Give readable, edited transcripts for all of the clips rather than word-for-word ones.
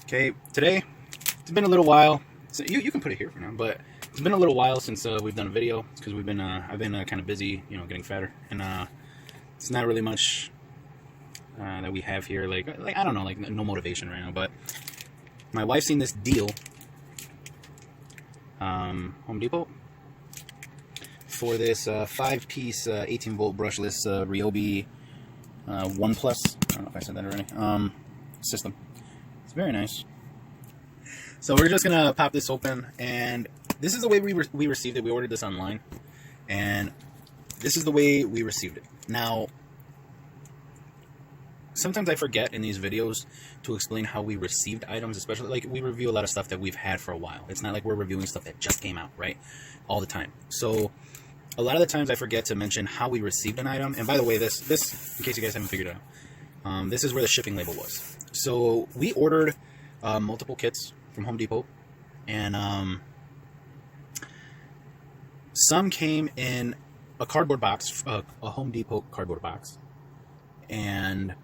Okay, today it's been a little while. So you can put it here for now, but it's been a little while since we've done a video because we've been I've been kind of busy, getting fatter, and it's not really much that we have here. Like I don't know, like no motivation right now. But my wife's seen this deal, Home Depot, for this 5-piece 18-volt brushless Ryobi 1 Plus. I don't know if I said that already. System. It's very nice. So we're just gonna pop this open, and this is the way we received it. We ordered this online, and this is the way we received it. Now, sometimes I forget in these videos to explain how we received items, especially like we review a lot of stuff that we've had for a while. It's not like we're reviewing stuff that just came out, right? All the time. So a lot of the times I forget to mention how we received an item. And by the way, this in case you guys haven't figured it out, this is where the shipping label was. So we ordered multiple kits from Home Depot, and some came in a cardboard box, a Home Depot cardboard box, and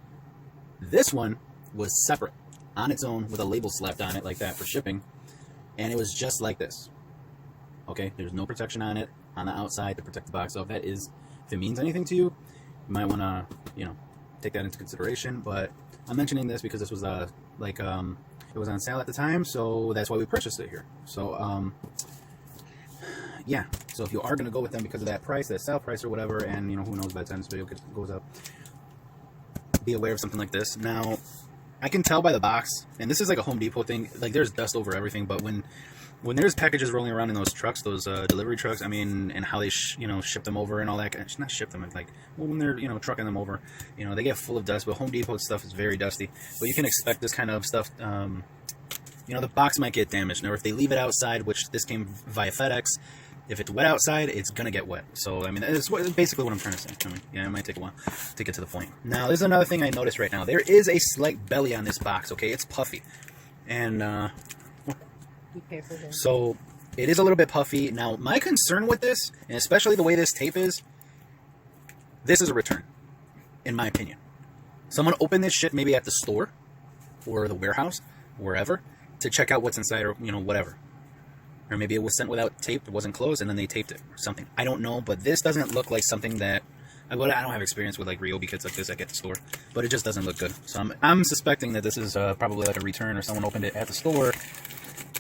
this one was separate on its own with a label slapped on it like that for shipping, and it was just like this. Okay, there's no protection on it on the outside to protect the box. So if it means anything to you, you might want to take that into consideration. But I'm mentioning this because this was it was on sale at the time, so that's why we purchased it here. So yeah, so if you are going to go with them because of that price, that sale price or whatever, and who knows, by the time this video goes up, be aware of something like this. Now, I can tell by the box, and this is like a Home Depot thing, like there's dust over everything, but when there's packages rolling around in those trucks, those delivery trucks, I mean, and how they ship them over and all that, not ship them, like when they're trucking them over, they get full of dust. But Home Depot stuff is very dusty, but you can expect this kind of stuff. The box might get damaged. Now, if they leave it outside, which this came via FedEx, if it's wet outside, it's gonna get wet. So I mean, it's basically what I'm trying to say. I mean, yeah, it might take a while to get to the point. Now, there's another thing I noticed right now. There is a slight belly on this box. Okay, it's puffy, and so it is a little bit puffy. Now, my concern with this, and especially the way this tape is, this is a return, in my opinion. Someone opened this shit maybe at the store or the warehouse, wherever, to check out what's inside, or whatever. Or maybe it was sent without tape, it wasn't closed, and then they taped it or something. I don't know, but this doesn't look like something that I don't have experience with, like Ryobi kits like this I get at the store, but it just doesn't look good. So I'm suspecting that this is probably like a return, or someone opened it at the store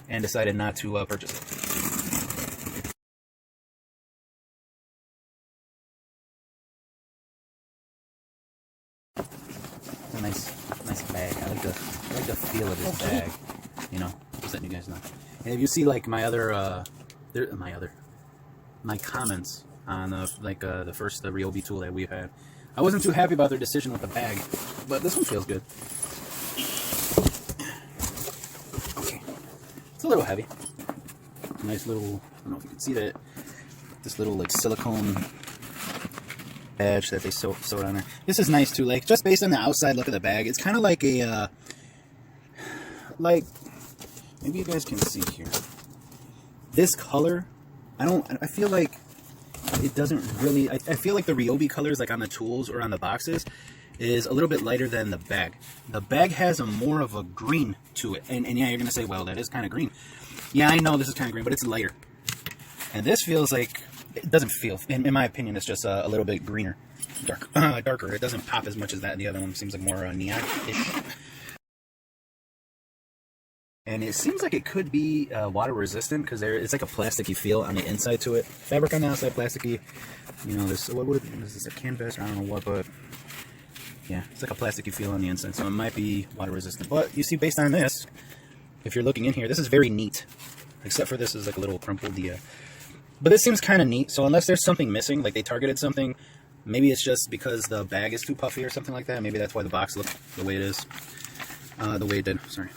and decided not to purchase it. It's a nice bag. I like the feel of this bag. Just letting you guys know. And if you see like my comments on the first Ryobi tool that we've had, I wasn't too happy about their decision with the bag, but this one feels good. Okay, it's a little heavy. Nice little, I don't know if you can see that, this little like silicone badge that they sewed on there. This is nice too, like just based on the outside look of the bag, it's kind of like a maybe you guys can see here. This color, I feel like it doesn't really, I feel like the Ryobi colors like on the tools or on the boxes is a little bit lighter than the bag. The bag has more of a green to it. And yeah, you're going to say, well, that is kind of green. Yeah, I know this is kind of green, but it's lighter. And this feels like, it doesn't feel, in my opinion, it's just a little bit greener. Darker. It doesn't pop as much as that, and the other one seems like more neon-ish. And it seems like it could be water resistant because it's like a plasticky feel on the inside to it. Fabric on the outside, plasticky. This is this a canvas? I don't know what, but yeah, it's like a plasticky feel on the inside, so it might be water resistant. But you see, based on this, if you're looking in here, this is very neat. Except for this is like a little crumpled. But this seems kind of neat. So unless there's something missing, like they targeted something, maybe it's just because the bag is too puffy or something like that. Maybe that's why the box looked the way it is, the way it did. Sorry.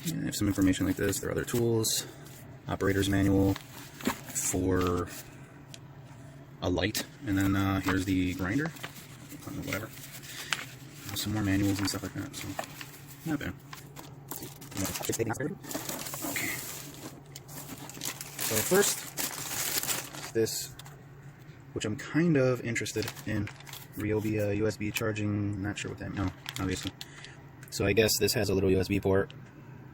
I have some information like this. There are other tools, operator's manual for a light, and then here's the grinder, whatever. Some more manuals and stuff like that. So not bad. Okay. So first, this, which I'm kind of interested in, Ryobi USB charging. Not sure what that means. No, obviously. So I guess this has a little USB port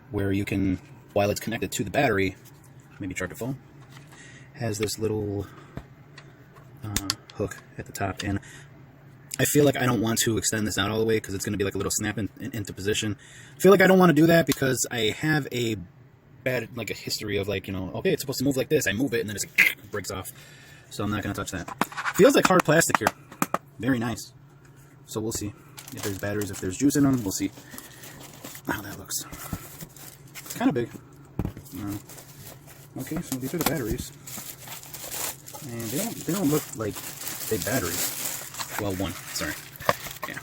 where you can, while it's connected to the battery, maybe charge your phone, has this little hook at the top. And I feel like I don't want to extend this out all the way because it's going to be like a little snap into position. I feel like I don't want to do that because I have a bad, like a history of like, you know, okay, it's supposed to move like this. I move it and then it's like, it breaks off. So I'm not going to touch that. Feels like hard plastic here. Very nice. So we'll see if there's batteries, if there's juice in them. We'll see how that looks. It's kind of big. Okay, so these are the batteries. And they don't look like big batteries. Well, one, sorry. Yeah.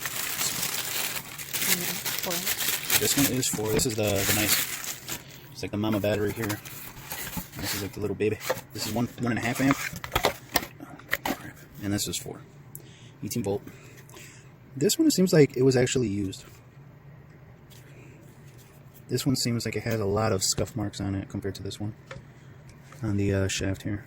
This one is for, this is the nice, it's like the mama battery here. This is like the little baby. This is 1.5 amp. Oh, crap. And this is 4. 18 volt. This one seems like it was actually used. This one seems like it has a lot of scuff marks on it compared to this one. On the shaft here.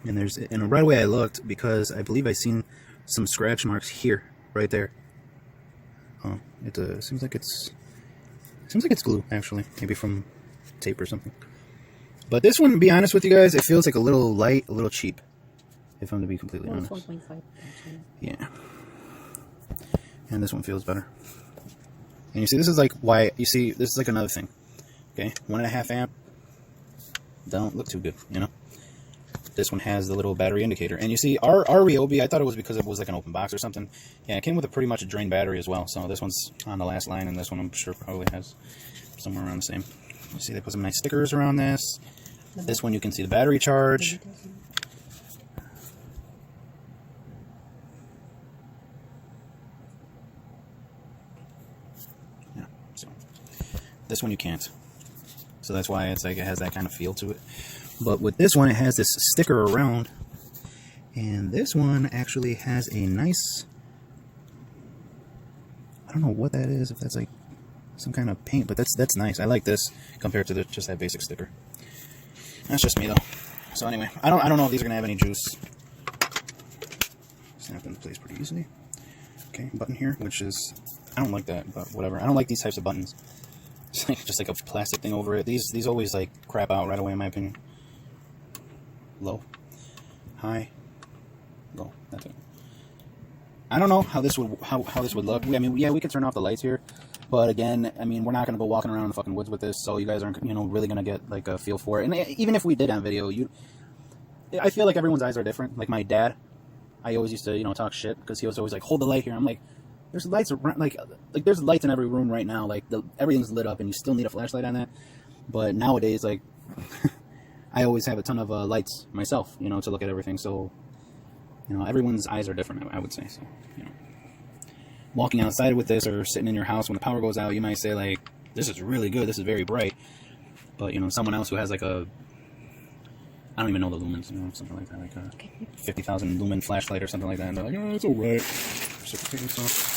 And right away I looked because I believe I seen some scratch marks here, right there. Oh, it seems like it's glue actually, maybe from tape or something. But this one, to be honest with you guys, it feels like a little light, a little cheap. If I'm to be completely honest. 1.5. Yeah. And this one feels better. And you see, this is like why you see this is like another thing. Okay, 1.5 amp. Don't look too good, you know. This one has the little battery indicator. And you see, our Ryobi, I thought it was because it was like an open box or something. Yeah, it came with a pretty much a drained battery as well. So this one's on the last line, and this one I'm sure probably has somewhere around the same. You see, they put some nice stickers around this. This one you can see the battery charge. Yeah, so this one you can't. So that's why it's like it has that kind of feel to it. But with this one, it has this sticker around, and this one actually has a nice, I don't know what that is, if that's like some kind of paint, but that's nice. I like this compared to just that basic sticker. That's just me though. So anyway, I don't know if these are gonna have any juice. Snap into place pretty easily. Okay, button here, which is, I don't like that, but whatever. I don't like these types of buttons. It's like just like a plastic thing over it. These always like crap out right away in my opinion. Low, high, low. That's it. I don't know how this would this would look. I mean, yeah, we could turn off the lights here, but again, I mean, we're not gonna go walking around in the fucking woods with this, so you guys aren't, you know, really gonna get like a feel for it. And even if we did on video, I feel like everyone's eyes are different. Like my dad, I always used to, you know, talk shit because he was always like, hold the light here. I'm like, there's lights around, like there's lights in every room right now. Like everything's lit up, and you still need a flashlight on that. But nowadays, like. I always have a ton of lights myself, you know, to look at everything. So, you know, everyone's eyes are different, I would say. So, you know, walking outside with this or sitting in your house when the power goes out, you might say, like, this is really good. This is very bright. But, you know, someone else who has, like, I don't even know the lumens, you know, something like that, like a 50,000 lumen flashlight or something like that. And they're like, oh, it's all right. Reciprocating stuff.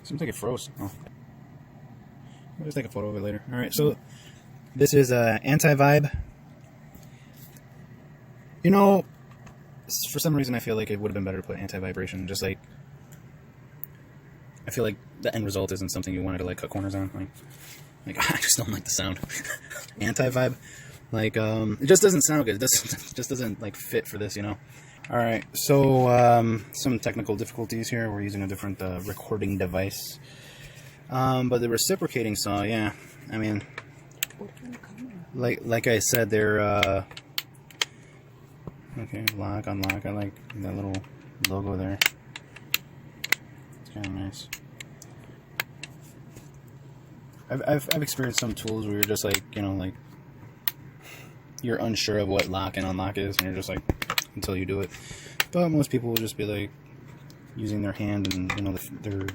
Seems like it froze. Oh. I'll just take a photo of it later. Alright, so this is anti-vibe. You know, for some reason I feel like it would have been better to put anti-vibration. Just like, I feel like the end result isn't something you wanted to like cut corners on. Like I just don't like the sound. Anti-vibe. Like, it just doesn't sound good. It just doesn't like fit for this, you know. Alright, so some technical difficulties here. We're using a different recording device. But the reciprocating saw, yeah, I mean, like I said, they're, okay, lock, unlock. I like that little logo there. It's kind of nice. I've experienced some tools where you're just like, you know, like, you're unsure of what lock and unlock is, and you're just like, until you do it. But most people will just be like using their hand, and you know, they're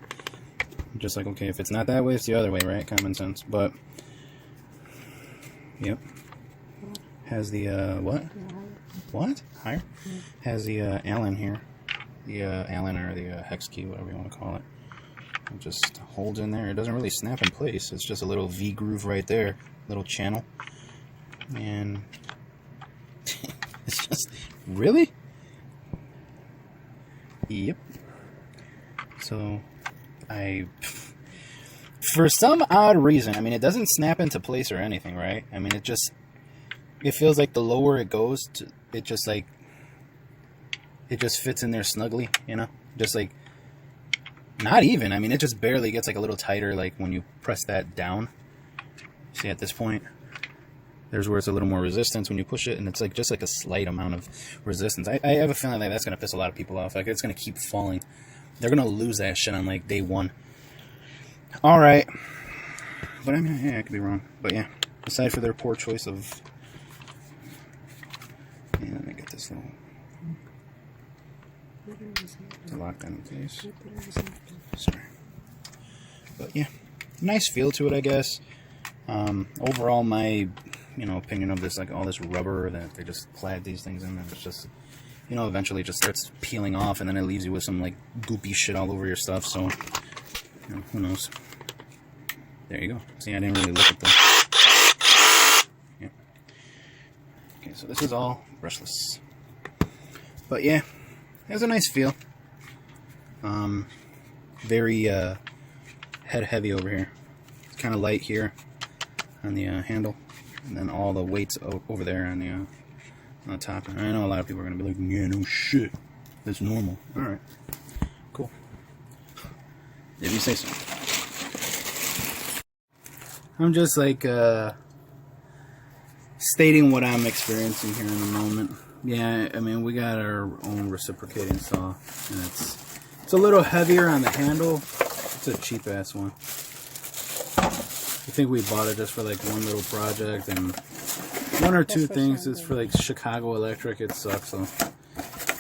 just like, okay, if it's not that way, it's the other way, right? Common sense. But yep, has the what higher has the Allen here, the Allen or the hex key, whatever you want to call it. It just holds in there. It doesn't really snap in place. It's just a little V groove right there, little channel, and Just, really? Yep. So, for some odd reason, I mean, it doesn't snap into place or anything, right? I mean, it feels like the lower it goes, it just fits in there snugly, you know? Just like, not even. I mean, it just barely gets like a little tighter, like when you press that down. See, at this point, there's where it's a little more resistance when you push it, and it's like just like a slight amount of resistance. I have a feeling like that's gonna piss a lot of people off. Like, it's gonna keep falling. They're gonna lose that shit on like day one. All right, but I mean, yeah, I could be wrong. But yeah, aside for their poor choice of, yeah, let me get this little to lock down in place. Sorry, but yeah, nice feel to it, I guess. Overall, my opinion of this, like all this rubber that they just clad these things in, and it's just, eventually it just starts peeling off, and then it leaves you with some like goopy shit all over your stuff. So, who knows? There you go. See, I didn't really look at the. Yeah. Okay, so this is all brushless, but yeah, it has a nice feel. Very head heavy over here. It's kind of light here on the handle, and then all the weight's over there on the top. And I know a lot of people are gonna be like, yeah, no shit, that's normal. All right, cool. If you say so. I'm just like stating what I'm experiencing here in the moment. Yeah, I mean, we got our own reciprocating saw, and it's a little heavier on the handle. It's a cheap ass one. I think we bought it just for like one little project, and one or two things. It's for like Chicago Electric. It sucks though.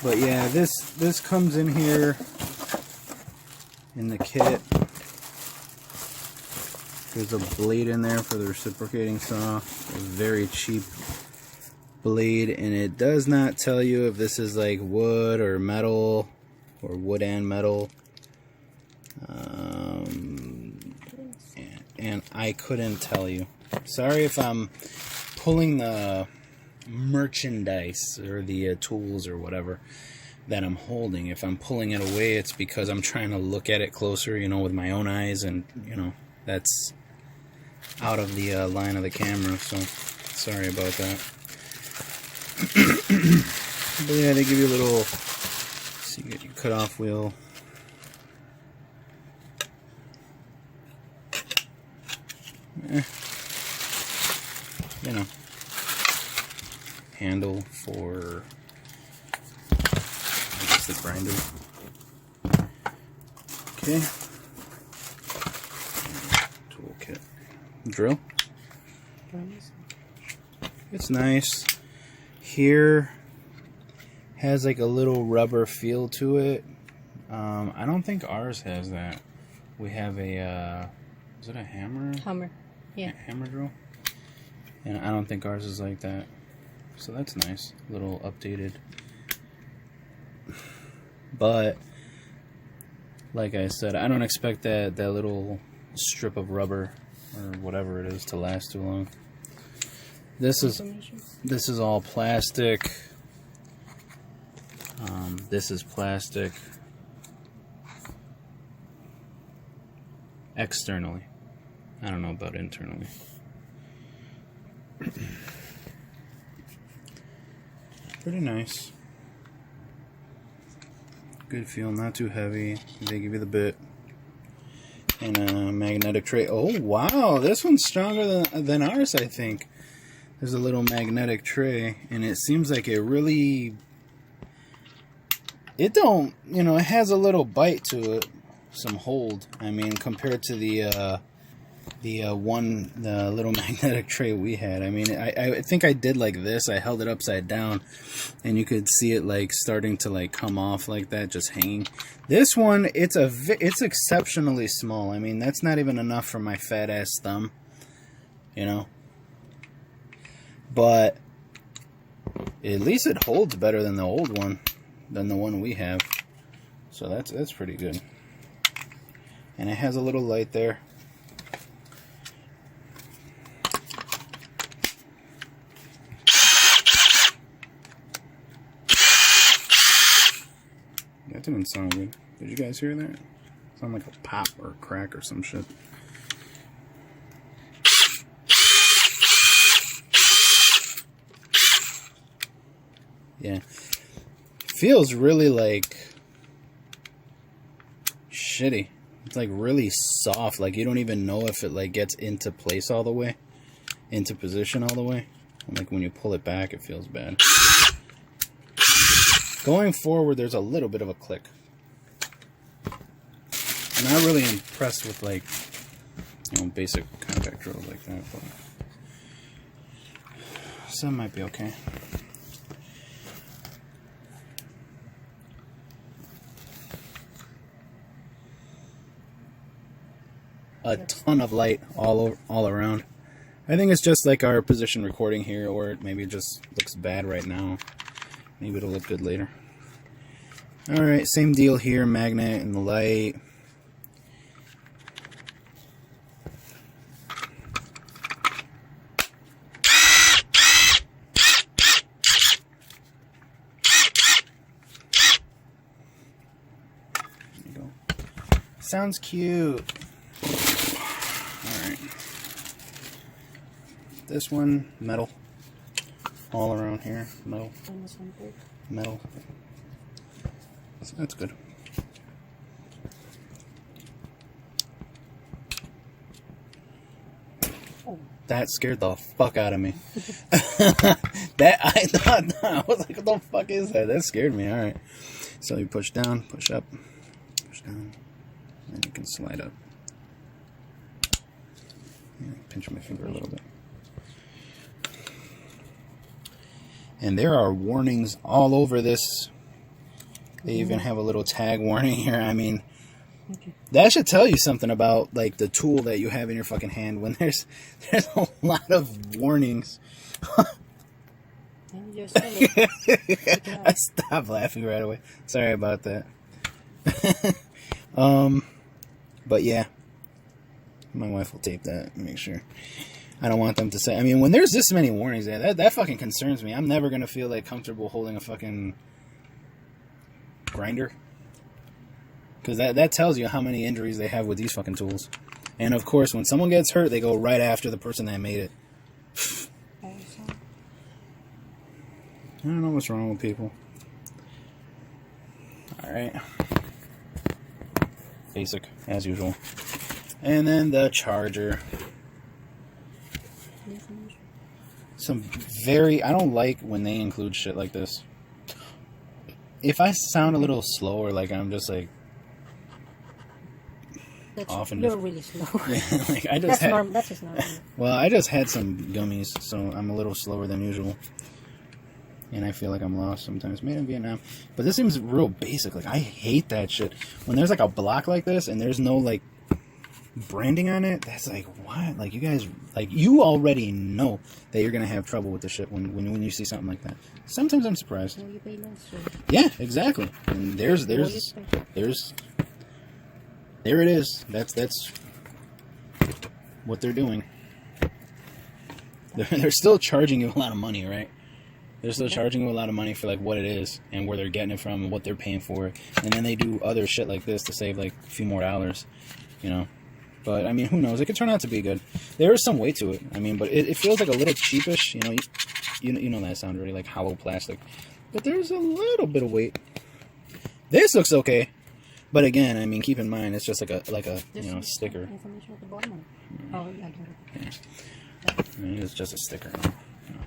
But yeah, this comes in here in the kit. There's a blade in there for the reciprocating saw. A very cheap blade, and it does not tell you if this is like wood or metal or wood and metal. And I couldn't tell you. Sorry if I'm pulling the merchandise or the tools or whatever that I'm holding. If I'm pulling it away, it's because I'm trying to look at it closer, with my own eyes, and that's out of the line of the camera, so sorry about that. But yeah, they give you a little, so you get your cutoff wheel. Handle for, I guess, the grinder. Okay. Toolkit. Drill. It's nice. Here has like a little rubber feel to it. I don't think ours has that. We have a, is it a hammer? Hammer. Yeah. Hammer drill. And I don't think ours is like that. So that's nice. A little updated. But like I said, I don't expect that little strip of rubber or whatever it is to last too long. This is all plastic. This is plastic externally. I don't know about internally. Pretty nice. Good feel, not too heavy. They give you the bit. And a magnetic tray. Oh wow, this one's stronger than ours, I think. There's a little magnetic tray, and it seems like it really, it has a little bite to it, some hold. I mean, compared to the little magnetic tray we had. I mean, I think I did like this. I held it upside down, and you could see it like starting to like come off like that, just hanging. This one, it's exceptionally small. I mean, that's not even enough for my fat ass thumb, But at least it holds better than the old one, than the one we have. So that's pretty good. And it has a little light there. That didn't sound good. Did you guys hear that? Sound like a pop or a crack or some shit. Yeah. Feels really like shitty. It's like really soft. Like you don't even know if it like gets into place all the way, into position all the way. And like when you pull it back, it feels bad. Going forward, there's a little bit of a click. I'm not really impressed with like, you know, basic compact drills like that, but some might be okay. A ton of light all around. I think it's just like our position recording here, or maybe it just looks bad right now. Maybe it'll look good later. Alright, same deal here, magnet and the light. There you go. Sounds cute. Alright. This one, metal. All around here, metal. Metal. That's good. Oh. That scared the fuck out of me. That I thought, I was like, what the fuck is that? That scared me. Alright. So you push down, push up, push down, and you can slide up. Yeah, pinch my finger a little bit. And there are warnings all over this. They even have a little tag warning here. I mean, that should tell you something about like the tool that you have in your fucking hand when there's a lot of warnings. I stopped laughing right away. Sorry about that. But yeah, my wife will tape that and make sure. I don't want them to say. I mean, when there's this many warnings, that fucking concerns me. I'm never gonna feel like comfortable holding a fucking grinder, because that tells you how many injuries they have with these fucking tools. And of course, when someone gets hurt, they go right after the person that made it. I don't know what's wrong with people. Alright. Basic, as usual. And then the charger. Some very... I don't like when they include shit like this. If I sound a little slow, or like I'm just like... You're really slow. Yeah, like I just that's just normal. Well, I just had some gummies, so I'm a little slower than usual. And I feel like I'm lost sometimes. Made in Vietnam. But this seems real basic. Like, I hate that shit. When there's like a block like this and there's no like branding on it, that's like, what? Like, you guys, like, you already know that you're gonna have trouble with the shit when you see something like that. Sometimes I'm surprised. No, you pay less, so. Yeah, exactly. And there it is. That's what they're doing. They're still charging you a lot of money, right? They're still charging you a lot of money for like what it is and where they're getting it from and what they're paying for it. And then they do other shit like this to save like a few more dollars, you know. But I mean, who knows? It could turn out to be good. There is some weight to it. I mean, but it feels like a little cheapish. You know that sound already, like hollow plastic. But there's a little bit of weight. This looks okay. But again, I mean, keep in mind, it's just like a you know, sticker. Information at the bottom. Oh, yeah. I mean, it's just a sticker. You know.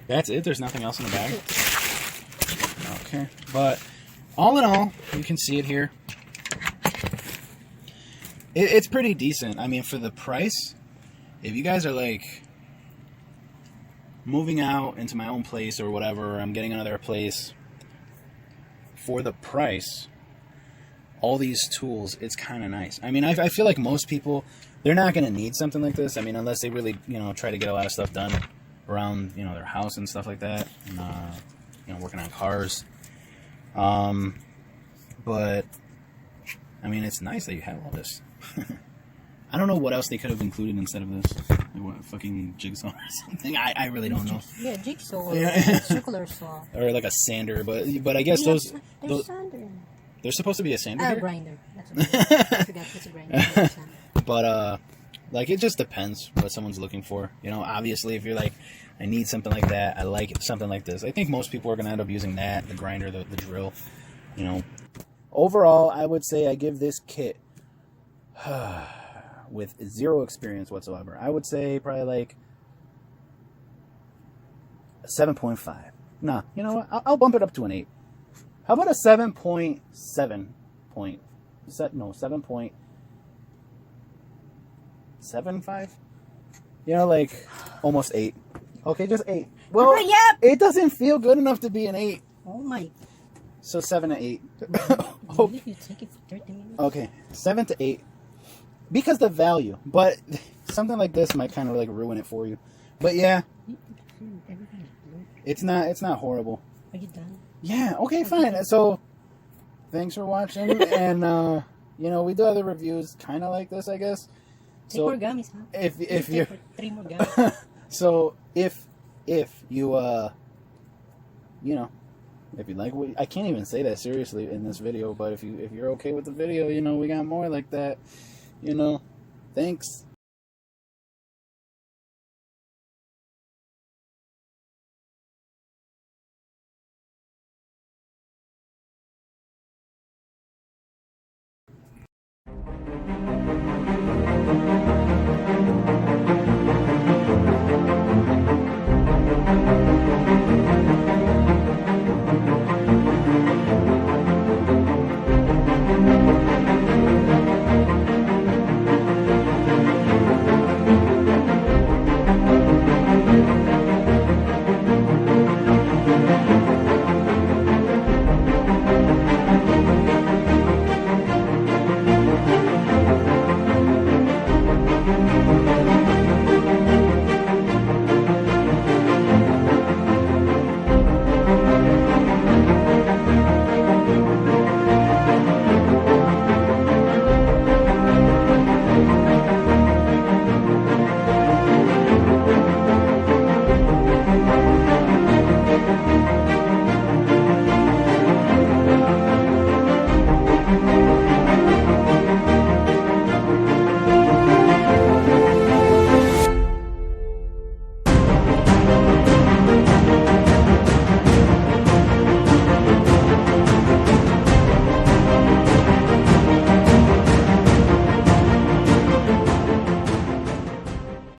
That's it. There's nothing else in the bag. Okay, but all in all, you can see it here. It's pretty decent. I mean, for the price, if you guys are like moving out into my own place or whatever, or I'm getting another place, for the price, all these tools, it's kind of nice. I mean, I feel like most people, they're not going to need something like this. I mean, unless they really, you know, try to get a lot of stuff done around, you know, their house and stuff like that. And, you know, working on cars. But, I mean, it's nice that you have all this. I don't know what else they could have included instead of this. Like what, fucking jigsaw or something? I really don't know. Yeah, jigsaw or Yeah. circular saw. Or like a sander, but I guess There's those sander. they're supposed to be a sander. Oh, here? grinder. That's what I forgot. It's a grinder. But like it just depends what someone's looking for. You know, obviously if you're like, I need something like that, I like something like this. I think most people are gonna end up using that, the grinder, the drill. You know, overall, I would say I give this kit with zero experience whatsoever. I would say probably like a 7.5. Nah, you know what? I'll bump it up to an 8. How about a 7.7 point? No, 7.75. You know, like almost 8. Okay, just 8. Well, Hurry up! it doesn't feel good enough to be an 8. Oh my. So 7 to 8. Really? You take it for 30 minutes? Okay, 7 to 8. Because the value, but something like this might kind of like ruin it for you. But yeah, Everything is blue. it's not horrible. Are you done? Yeah, okay, fine. So thanks for watching, and you know, we do other reviews kind of like this, I guess. Take So more gummies, huh? if you're Take 3 more gummies. so if you you know, if you like what, I can't even say that seriously in this video, but if you're okay with the video, you know, we got more like that. You know, thanks.